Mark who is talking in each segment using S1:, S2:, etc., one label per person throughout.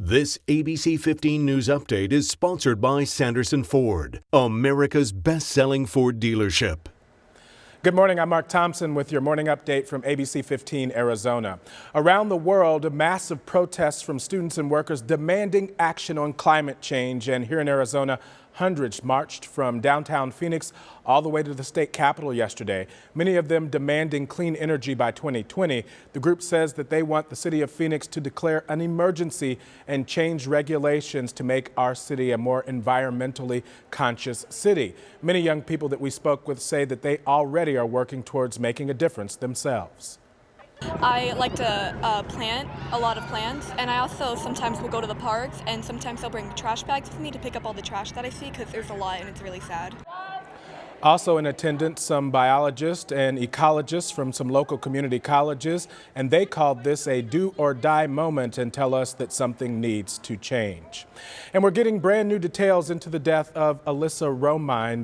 S1: This ABC 15 News Update is sponsored by Sanderson Ford, America's best-selling Ford dealership.
S2: Good morning, I'm Mark Thompson with your morning update from ABC15 Arizona. Around the world, massive protests from students and workers demanding action on climate change. And here in Arizona, hundreds marched from downtown Phoenix all the way to the state capitol yesterday, many of them demanding clean energy by 2020. The group says that they want the city of Phoenix to declare an emergency and change regulations to make our city a more environmentally conscious city. Many young people that we spoke with say that they already are working towards making a difference themselves.
S3: I like to plant a lot of plants, and I also sometimes will go to the parks, and sometimes I'll bring trash bags with me to pick up all the trash that I see because there's a lot and it's really sad.
S2: Also in attendance, some biologists and ecologists from some local community colleges, and they called this a do or die moment and tell us that something needs to change. And we're getting brand new details into the death of Alyssa Romine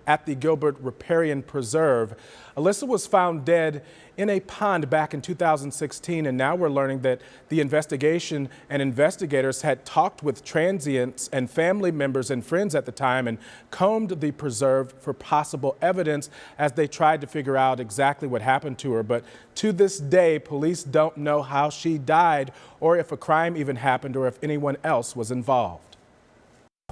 S2: at the Gilbert Riparian Preserve. Alyssa was found dead in a pond back in 2016, and now we're learning that the investigation and investigators had talked with transients and family members and friends at the time and combed the preserve for possible evidence as they tried to figure out exactly what happened to her. But to this day, police don't know how she died or if a crime even happened or if anyone else was involved.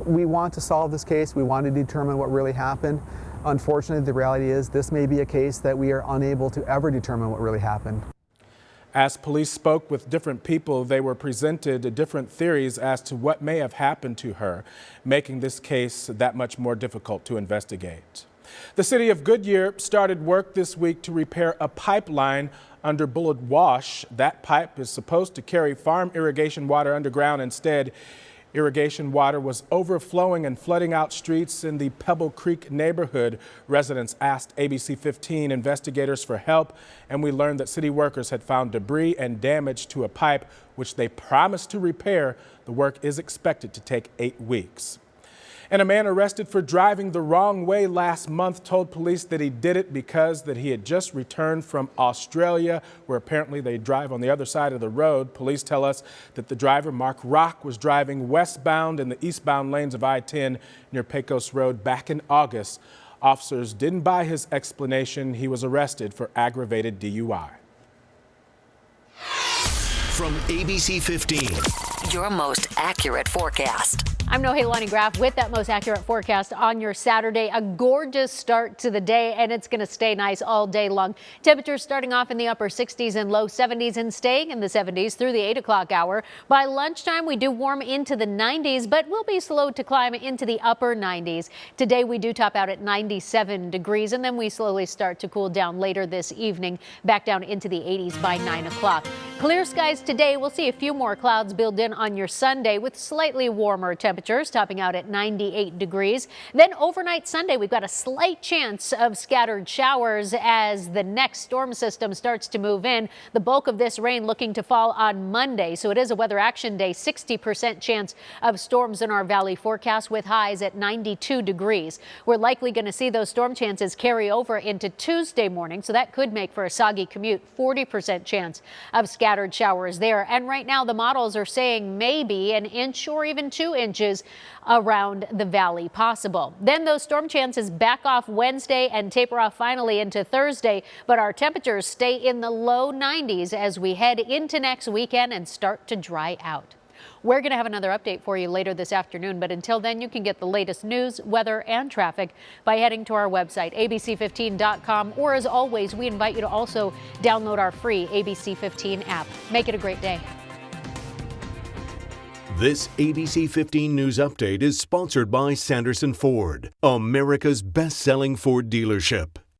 S4: We want to solve this case. We want to determine what really happened. Unfortunately, the reality is this may be a case that we are unable to ever determine what really happened.
S2: As police spoke with different people, they were presented different theories as to what may have happened to her, making this case that much more difficult to investigate. The city of Goodyear started work this week to repair a pipeline under Bullard Wash. That pipe is supposed to carry farm irrigation water underground. Instead, irrigation water was overflowing and flooding out streets in the Pebble Creek neighborhood. Residents asked ABC15 investigators for help, and we learned that city workers had found debris and damage to a pipe, which they promised to repair. The work is expected to take 8 weeks. And a man arrested for driving the wrong way last month told police that he did it because that he had just returned from Australia, where apparently they drive on the other side of the road. Police tell us that the driver, Mark Rock, was driving westbound in the eastbound lanes of I-10 near Pecos Road back in August. Officers didn't buy his explanation. He was arrested for aggravated DUI.
S1: From ABC 15.
S5: Your most accurate forecast.
S6: I'm Nohelani Graff with that most accurate forecast on your Saturday. A gorgeous start to the day, and it's going to stay nice all day long. Temperatures starting off in the upper 60s and low 70s and staying in the 70s through the 8 o'clock hour. By lunchtime, we do warm into the 90s, but we'll be slow to climb into the upper 90s. Today, we do top out at 97 degrees, and then we slowly start to cool down later this evening, back down into the 80s by 9 o'clock. Clear skies today. We'll see a few more clouds build in on your Sunday with slightly warmer temperatures, topping out at 98 degrees. Then overnight Sunday, we've got a slight chance of scattered showers as the next storm system starts to move in. The bulk of this rain looking to fall on Monday, so it is a weather action day. 60% chance of storms in our valley forecast with highs at 92 degrees. We're likely going to see those storm chances carry over into Tuesday morning, so that could make for a soggy commute. 40% chance of scattered showers there. And right now the models are saying maybe an inch or even 2 inches around the valley possible. Then those storm chances back off Wednesday and taper off finally into Thursday, but our temperatures stay in the low 90s as we head into next weekend and start to dry out. We're going to have another update for you later this afternoon, but until then, you can get the latest news, weather, and traffic by heading to our website, abc15.com, or as always, we invite you to also download our free ABC15 app. Make it a great day.
S1: This ABC 15 News Update is sponsored by Sanderson Ford, America's best-selling Ford dealership.